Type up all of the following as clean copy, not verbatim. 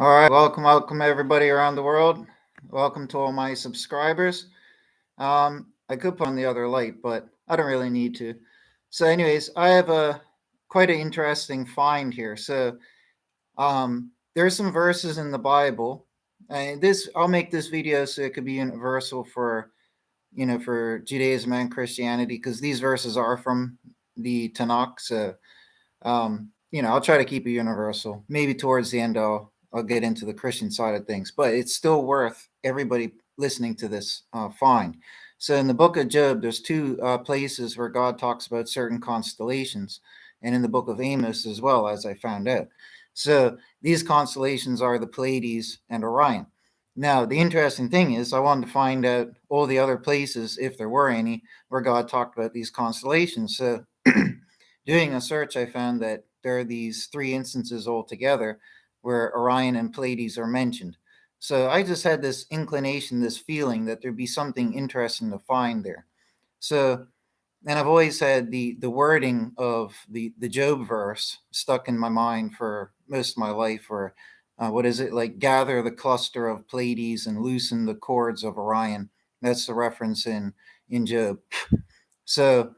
All right, welcome everybody around the world. Welcome to all my subscribers. I could put on the other light, but I don't really need to. So, anyways, I have a quite an interesting find here. There's some verses in the Bible, and this I'll make this video so it could be universal for for Judaism and Christianity because these verses are from the Tanakh. I'll try to keep it universal. Maybe towards the end, I'll get into the Christian side of things, but it's still worth everybody listening to this find. So in the book of Job, there's two places where God talks about certain constellations, and in the book of Amos as well, as I found out. So these constellations are the Pleiades and Orion. Now, the interesting thing is, I wanted to find out all the other places, if there were any, where God talked about these constellations. So doing a search, I found that there are these three instances altogether where Orion and Pleiades are mentioned. So I just had this inclination, this feeling that there'd be something interesting to find there. So, and I've always had the wording of the Job verse stuck in my mind for most of my life. Or what is it like? Gather the cluster of Pleiades and loosen the cords of Orion. That's the reference in Job. So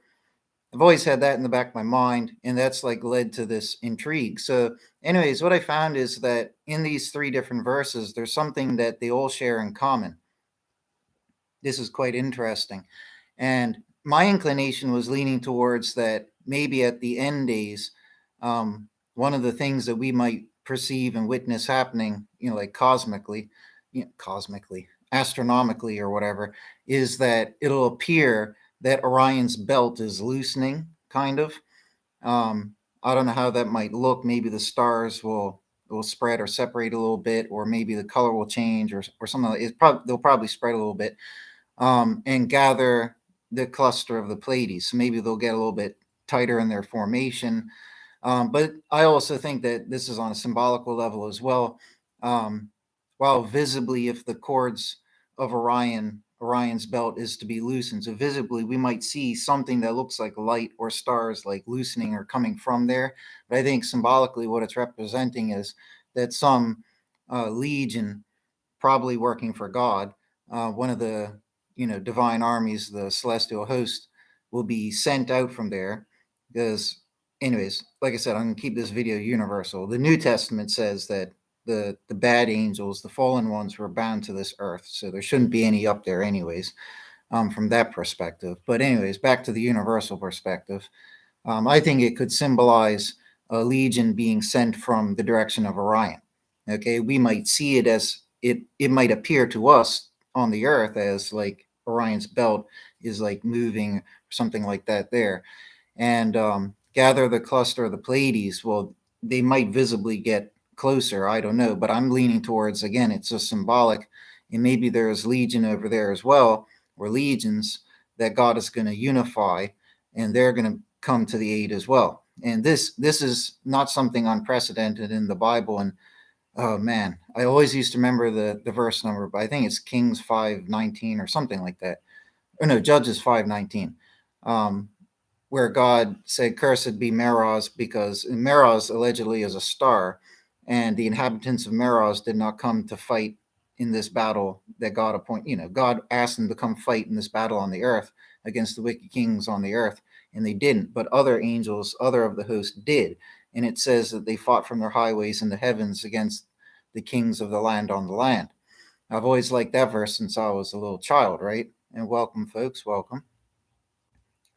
I've always had that in the back of my mind, and that's like led to this intrigue. So, anyways, what I found is that in these three different verses, there's something that they all share in common. This is quite interesting. And my inclination was leaning towards that maybe at the end days, one of the things that we might perceive and witness happening, like cosmically, astronomically, or whatever, is that it'll appear that Orion's belt is loosening, kind of. I don't know how that might look. Maybe the stars will spread or separate a little bit, or maybe the color will change, or something like it. They'll probably spread a little bit, and gather the cluster of the Pleiades. So maybe they'll get a little bit tighter in their formation. But I also think that this is on a symbolical level as well. Um, while visibly, if the cords of Orion's belt is to be loosened, so visibly we might see something that looks like light or stars like loosening or coming from there. But I think symbolically, what it's representing is that some legion, probably working for God, one of the divine armies, the celestial host, will be sent out from there. Because, anyways, like I said, I'm gonna keep this video universal. The New Testament says that the bad angels, the fallen ones, were bound to this earth, so there shouldn't be any up there, anyways. From that perspective. But anyways, back to the universal perspective. I think it could symbolize a legion being sent from the direction of Orion. Okay, we might see it as it might appear to us on the earth as like Orion's belt is like moving or something like that there. And gather the cluster of the Pleiades. Well, they might visibly get closer. I don't know, but I'm leaning towards, again, it's just symbolic, and maybe there's legion over there as well, or legions that God is going to unify, and they're going to come to the aid as well. And this is not something unprecedented in the Bible. And oh man, I always used to remember the verse number, but I think it's Kings 5:19 or something like that. Or no, Judges 5:19. Where God said, "Cursed be Meroz," because Meroz allegedly is a star, and the inhabitants of Meroz did not come to fight in this battle that God appointed. God asked them to come fight in this battle on the earth against the wicked kings on the earth, and they didn't. But other angels, other of the host, did, and it says that they fought from their highways in the heavens against the kings of the land on the land. I've always liked that verse since I was a little child, right? And welcome, folks, welcome.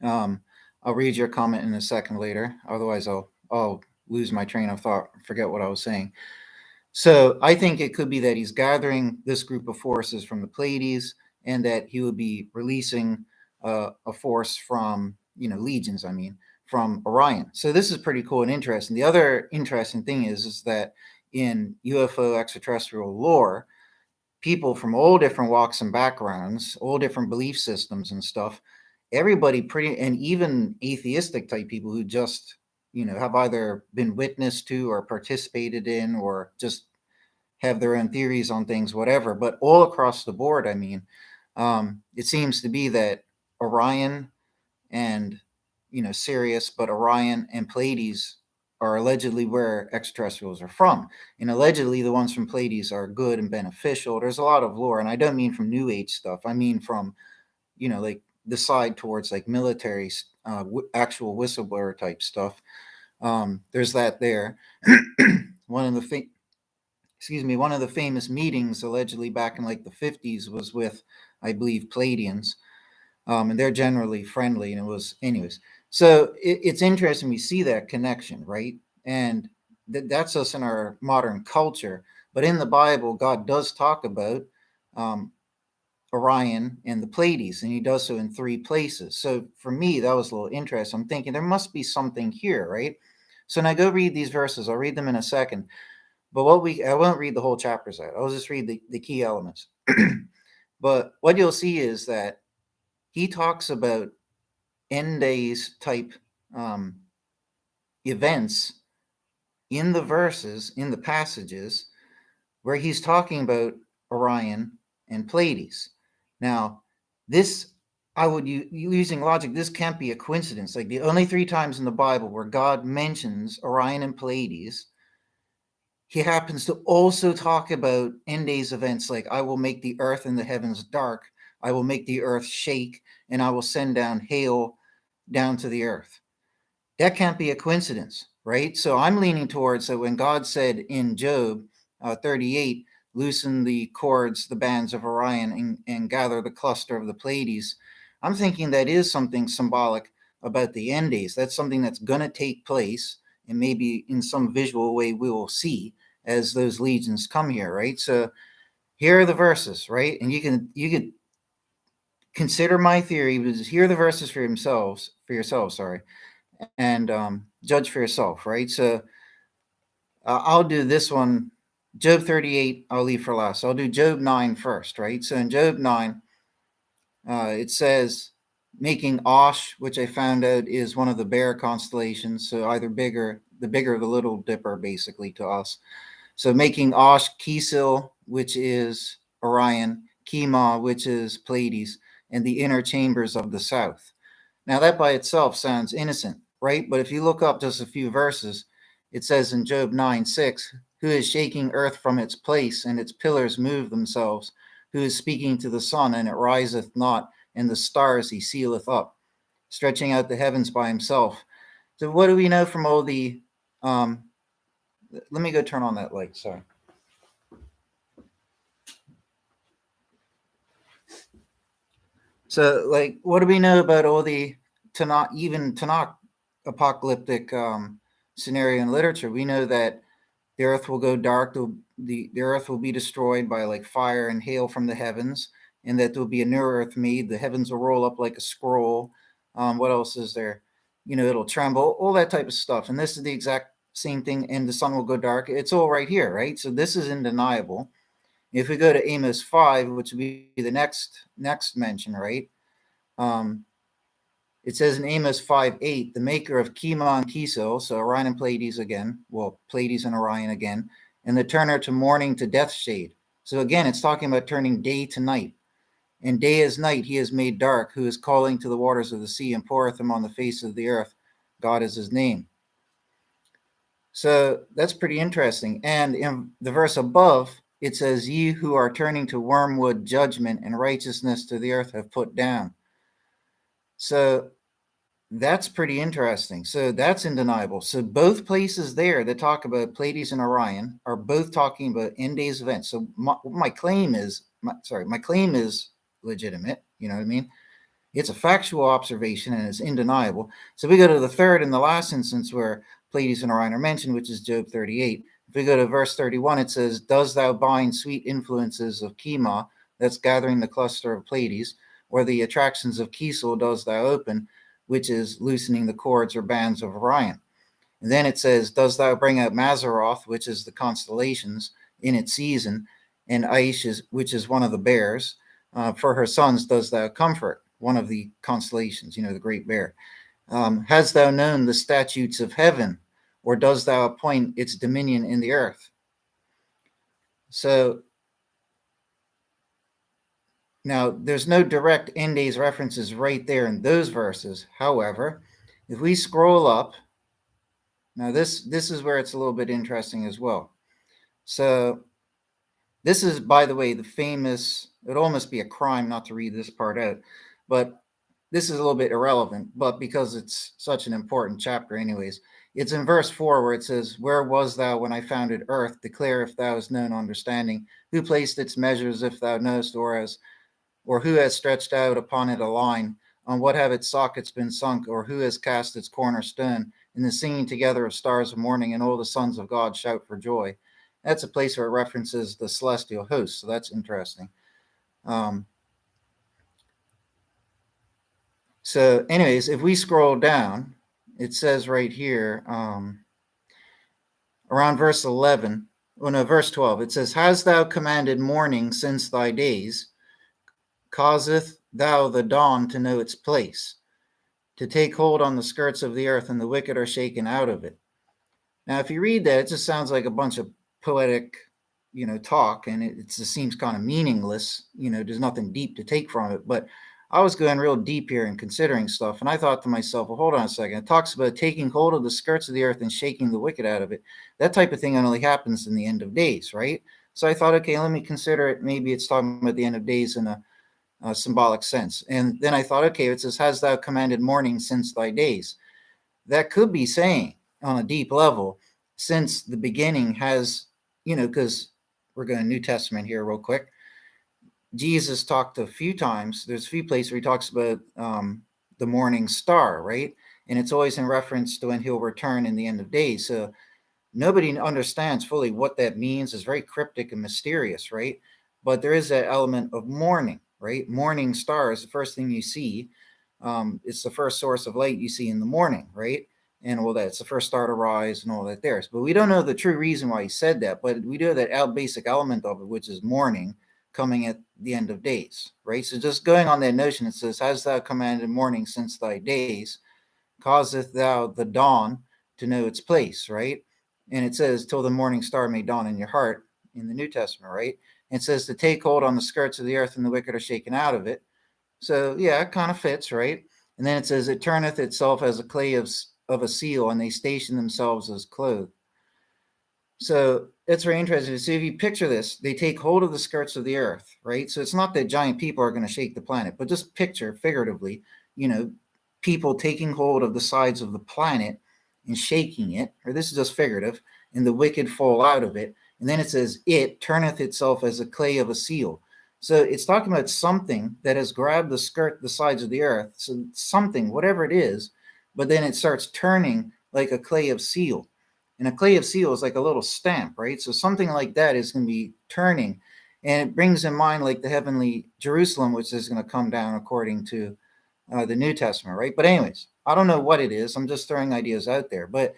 Um, I'll read your comment in a second later. Otherwise, I'll lose my train of thought, forget what I was saying. So I think it could be that he's gathering this group of forces from the Pleiades, and that he would be releasing a force from legions. I mean, from Orion. So this is pretty cool and interesting. The other interesting thing is that in UFO extraterrestrial lore, people from all different walks and backgrounds, all different belief systems and stuff, everybody pretty, and even atheistic type people who just, have either been witness to or participated in or just have their own theories on things, whatever, but all across the board, I mean, it seems to be that Orion and, Sirius, but Orion and Pleiades are allegedly where extraterrestrials are from. And allegedly, the ones from Pleiades are good and beneficial. There's a lot of lore, and I don't mean from New Age stuff. I mean from, like the side towards like military, actual whistleblower type stuff. There's that there. one of the one of the famous meetings allegedly back in like the 50s was with, I believe, Pleiadians, and they're generally friendly. And it was, anyways. So it's interesting we see that connection, right? And that's us in our modern culture. But in the Bible, God does talk about um, Orion and the Pleiades, and he does so in 3 places. So for me, that was a little interesting. I'm thinking there must be something here, right? So now go read these verses. I'll read them in a second. But I won't read the whole chapters out. I'll just read the key elements. But what you'll see is that he talks about end days type um, events in the verses, in the passages, where he's talking about Orion and Pleiades. Now, this, I would using logic, this can't be a coincidence. Like the only 3 times in the Bible where God mentions Orion and Pleiades, he happens to also talk about end days events like, I will make the earth and the heavens dark, I will make the earth shake, and I will send down hail down to the earth. That can't be a coincidence, right? So I'm leaning towards that when God said in Job 38, loosen the cords, the bands of Orion, and gather the cluster of the Pleiades, I'm thinking that is something symbolic about the end days. That's something that's going to take place, and maybe in some visual way we will see as those legions come here, right? So here are the verses, right? And you can consider my theory, but just hear the verses for yourselves, sorry, and judge for yourself, right? So I'll do this one. Job 38, I'll leave for last. So I'll do Job 9 first, right? So in Job 9, it says, making Osh, which I found out is one of the bear constellations. So either the bigger the Little Dipper, basically, to us. So making Osh, Kisil, which is Orion, Kima, which is Pleiades, and the inner chambers of the south. Now, that by itself sounds innocent, right? But if you look up just a few verses, it says in Job 9:6, who is shaking earth from its place, and its pillars move themselves, who is speaking to the sun, and it riseth not, and the stars he sealeth up, stretching out the heavens by himself. So what do we know from all the let me go turn on that light, sorry. So, like, what do we know about all the Tanakh apocalyptic scenario in literature? We know that the earth will go dark, the earth will be destroyed by like fire and hail from the heavens, and that there'll be a new earth made. The heavens will roll up like a scroll. What else is there? It'll tremble, all that type of stuff. And this is the exact same thing, and the sun will go dark. It's all right here, right? So this is undeniable. If we go to Amos 5, which would be the next mention, right? It says in Amos 5:8, the maker of Kima and Kisil, so Orion and Pleiades again, well, Pleiades and Orion again, and the turner to morning to death shade. So again, it's talking about turning day to night. And day as night he has made dark, who is calling to the waters of the sea and poureth them on the face of the earth. God is his name. So that's pretty interesting. And in the verse above, it says, ye who are turning to wormwood judgment and righteousness to the earth have put down. So that's pretty interesting. So that's undeniable. So both places there that talk about Pleiades and Orion are both talking about end days events. So my claim is legitimate. You know what I mean? It's a factual observation and it's undeniable. So we go to the third and the last instance where Pleiades and Orion are mentioned, which is Job 38. If we go to verse 31, it says, does thou bind sweet influences of Kima, that's gathering the cluster of Pleiades, or the attractions of Kisil does thou open, which is loosening the cords or bands of Orion. And then it says, does thou bring out Mazaroth, which is the constellations, in its season, and Aish, which is one of the bears, for her sons does thou comfort, one of the constellations, the great bear. Hast thou known the statutes of heaven, or does thou appoint its dominion in the earth? So now there's no direct end days references right there in those verses. However, if we scroll up Now this is where it's a little bit interesting as well. So this is, by the way, the famous, it'd almost be a crime not to read this part out, but this is a little bit irrelevant, but because it's such an important chapter anyways. It's in verse 4 where it says, "Where was thou when I founded earth? Declare if thou hast known understanding. Who placed its measures if thou knowest, or who has stretched out upon it a line? On what have its sockets been sunk, or who has cast its cornerstone? In the singing together of stars of morning, and all the sons of God shout for joy." That's a place where it references the celestial host, so that's interesting. So, anyways, if we scroll down, it says right here, around verse 11, verse 12, it says, "Hast thou commanded morning since thy days? Causeth thou the dawn to know its place? To take hold on the skirts of the earth, and the wicked are shaken out of it." Now, if you read that, it just sounds like a bunch of poetic, talk, and it just seems kind of meaningless. There's nothing deep to take from it. But I was going real deep here and considering stuff, and I thought to myself, well, hold on a second. It talks about taking hold of the skirts of the earth and shaking the wicked out of it. That type of thing only happens in the end of days, right? So I thought, okay, let me consider it. Maybe it's talking about the end of days in a symbolic sense. And then I thought, okay, it says, "Hast thou commanded morning since thy days?" That could be saying on a deep level, since the beginning has, because we're going to New Testament here real quick. Jesus talked a few times. There's a few places where he talks about the morning star, right? And it's always in reference to when he'll return in the end of days. So nobody understands fully what that means. It's very cryptic and mysterious, right? But there is that element of morning, right? Morning star is the first thing you see. It's the first source of light you see in the morning, right? And all that. It's the first star to rise and all that there. But we don't know the true reason why he said that. But we do have that basic element of it, which is morning coming at the end of days, right? So just going on that notion, it says, "Hast thou commanded morning since thy days? Causeth thou the dawn to know its place," right? And it says, "Till the morning star may dawn in your heart," in the New Testament, right? And it says, "To take hold on the skirts of the earth, and the wicked are shaken out of it." So yeah, it kind of fits, right? And then it says, "It turneth itself as a clay of a seal, and they station themselves as clothed." So it's very interesting. So if you picture this, they take hold of the skirts of the earth, right? So it's not that giant people are going to shake the planet, but just picture figuratively, people taking hold of the sides of the planet and shaking it, or this is just figurative, and the wicked fall out of it. And then it says, "It turneth itself as a clay of a seal." So it's talking about something that has grabbed the sides of the earth. So something, whatever it is, but then it starts turning like a clay of seal. And a clay of seal is like a little stamp, right? So something like that is going to be turning. And it brings in mind like the heavenly Jerusalem, which is going to come down according to the New Testament, right? But anyways, I don't know what it is. I'm just throwing ideas out there. But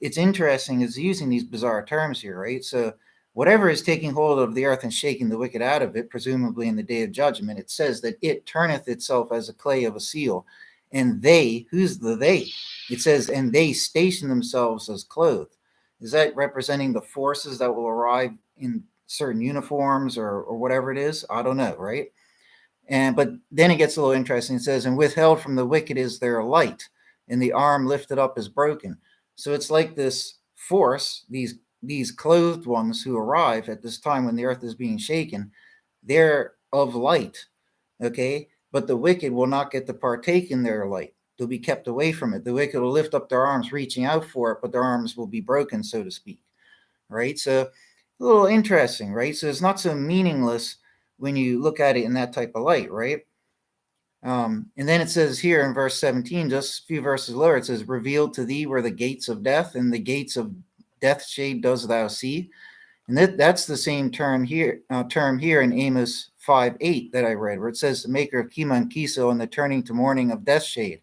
it's interesting is using these bizarre terms here, right? So whatever is taking hold of the earth and shaking the wicked out of it, presumably in the day of judgment, it says that it turneth itself as a clay of a seal. And they, who's the they? It says, "And they station themselves as clothed." Is that representing the forces that will arrive in certain uniforms or whatever it is? I don't know, right? But then it gets a little interesting. It says, "And withheld from the wicked is their light, and the arm lifted up is broken." So it's like this force, these clothed ones who arrive at this time when the earth is being shaken, they're of light, okay? But the wicked will not get to partake in their light. They'll be kept away from it. The wicked will lift up their arms, reaching out for it, but their arms will be broken, so to speak, right? So a little interesting, right? So it's not so meaningless when you look at it in that type of light, right? And then it says here in verse 17, just a few verses lower, it says, "Revealed to thee were the gates of death, and the gates of death shade dost thou see." And that's the same term here in Amos 5:8 that I read, where it says, "The maker of Kima and Kiso, and the turning to morning of death shade,"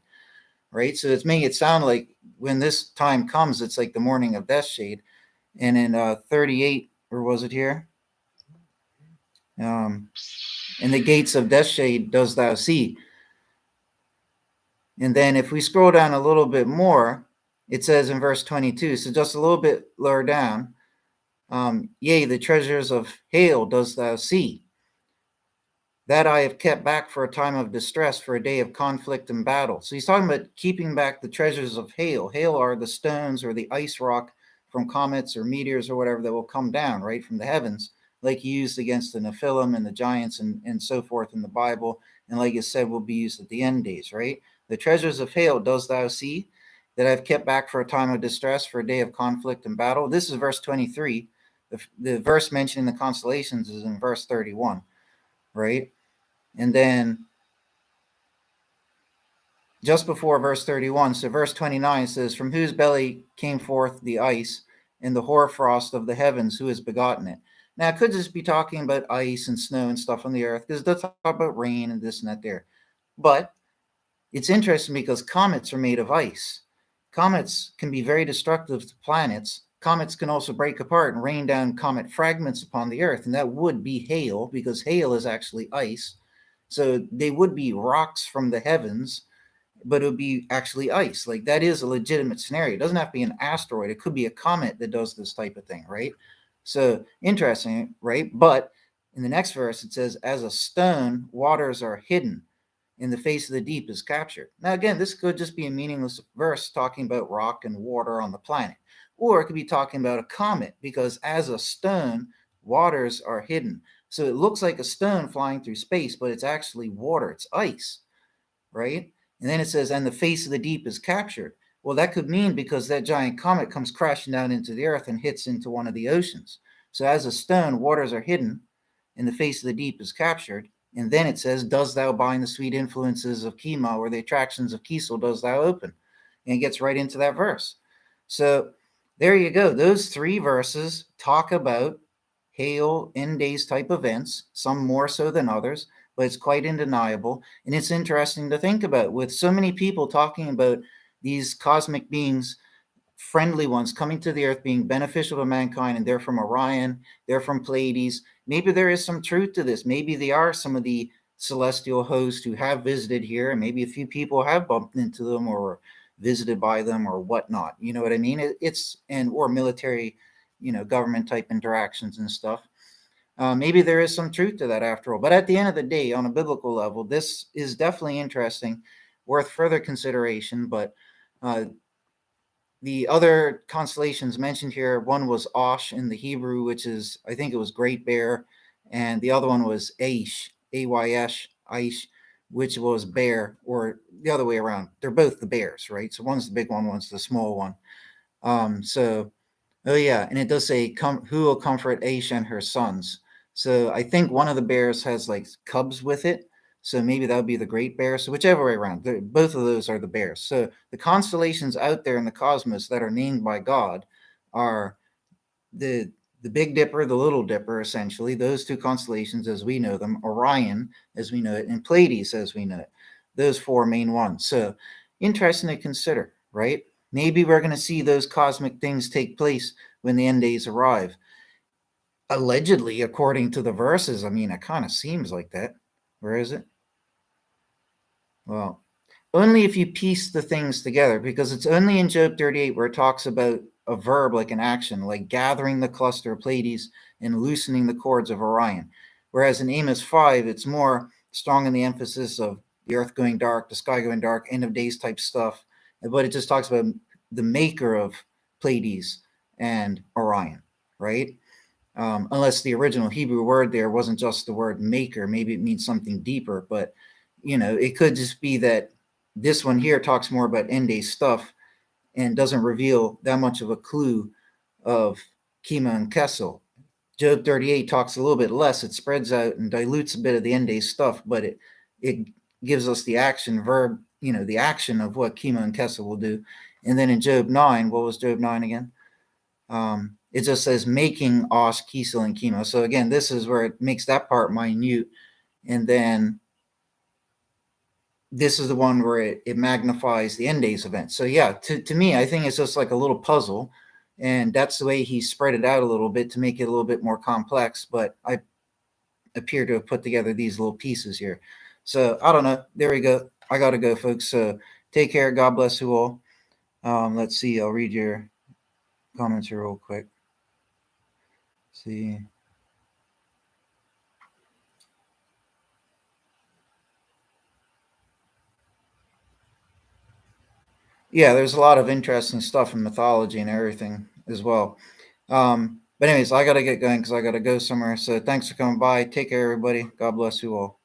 right? So it's making it sound like when this time comes, it's like the morning of death shade. And in 38, or was it here? "And the gates of death shade dost thou see." And then if we scroll down a little bit more, it says in verse 22, so just a little bit lower down, "Yea, the treasures of hail dost thou see." that I have kept back for a time of distress, for a day of conflict and battle. So he's talking about keeping back the treasures of hail. Hail are the stones or the ice rock from comets or meteors or whatever that will come down, right, from the heavens, like he used against the Nephilim and the giants and so forth in the Bible. And like I said, will be used at the end days, right? The treasures of hail dost thou see, that I've kept back for a time of distress, for a day of conflict and battle. This is verse 23. The verse mentioning the constellations is in verse 31, right? And then just before verse 31, so verse 29 says, from whose belly came forth the ice and the hoarfrost of the heavens, who has begotten it? Now, it could just be talking about ice and snow and stuff on the earth, because it does talk about rain and this and that there. But it's interesting because comets are made of ice. Comets can be very destructive to planets. Comets can also break apart and rain down comet fragments upon the earth, and that would be hail, because hail is actually ice. So they would be rocks from the heavens, but it would be actually ice. Like, that is a legitimate scenario. It doesn't have to be an asteroid. It could be a comet that does this type of thing, right? So interesting, right? But in the next verse, it says, as a stone, waters are hidden, in the face of the deep is captured. Now, again, this could just be a meaningless verse talking about rock and water on the planet. Or it could be talking about a comet, because as a stone, waters are hidden. So it looks like a stone flying through space, but it's actually water. It's ice, right? And then it says, and the face of the deep is captured. Well, that could mean because that giant comet comes crashing down into the earth and hits into one of the oceans. So as a stone, waters are hidden, and the face of the deep is captured. And then it says, does thou bind the sweet influences of Kima, or the attractions of Kiesel does thou open? And it gets right into that verse. So there you go. Those three verses talk about hail, end days type events, some more so than others, but it's quite undeniable. And it's interesting to think about, with so many people talking about these cosmic beings, friendly ones coming to the earth, being beneficial to mankind, and they're from Orion, they're from Pleiades. Maybe there is some truth to this. Maybe they are some of the celestial hosts who have visited here, and maybe a few people have bumped into them or visited by them or whatnot. You know what I mean? Or military, government type interactions and stuff. Maybe there is some truth to that after all. But at the end of the day, on a biblical level, this is definitely interesting, worth further consideration. But the other constellations mentioned here, one was Osh in the Hebrew, which is, I think it was Great Bear, and the other one was Aish, A-Y-S, Aish, which was bear, or the other way around. They're both the bears, right? So one's the big one, one's the small one. Oh yeah, and it does say, who will comfort Aish and her sons? So I think one of the bears has like cubs with it. So maybe that would be the great bear. So whichever way around, both of those are the bears. So the constellations out there in the cosmos that are named by God are the Big Dipper, the Little Dipper, essentially, those two constellations as we know them, Orion as we know it, and Pleiades as we know it. Those four main ones. So interesting to consider, right? Maybe we're going to see those cosmic things take place when the end days arrive. Allegedly, according to the verses, I mean, it kind of seems like that. Where is it? Well, only if you piece the things together, because it's only in Job 38 where it talks about a verb like an action, like gathering the cluster of Pleiades and loosening the cords of Orion. Whereas in Amos 5, it's more strong in the emphasis of the earth going dark, the sky going dark, end of days type stuff. But it just talks about the maker of Pleiades and Orion, right? Unless the original Hebrew word there wasn't just the word maker, maybe it means something deeper. But it could just be that this one here talks more about end day stuff and doesn't reveal that much of a clue of Kima and Kessel. Job 38 talks a little bit less. It spreads out and dilutes a bit of the end day stuff, but it gives us the action verb, the action of what Kima and Kessel will do. And then in Job 9, what was Job 9 again? It just says making Osh, Kiesel, and Kima. So again, this is where it makes that part minute. And then this is the one where it magnifies the end days event. So yeah, to me, I think it's just like a little puzzle. And that's the way he spread it out a little bit to make it a little bit more complex. But I appear to have put together these little pieces here. So I don't know. There we go. I got to go, folks. So take care. God bless you all. Let's see. I'll read your comments here real quick. See. Yeah, there's a lot of interesting stuff in mythology and everything as well. But anyways, I gotta get going because I gotta go somewhere. So thanks for coming by. Take care, everybody. God bless you all.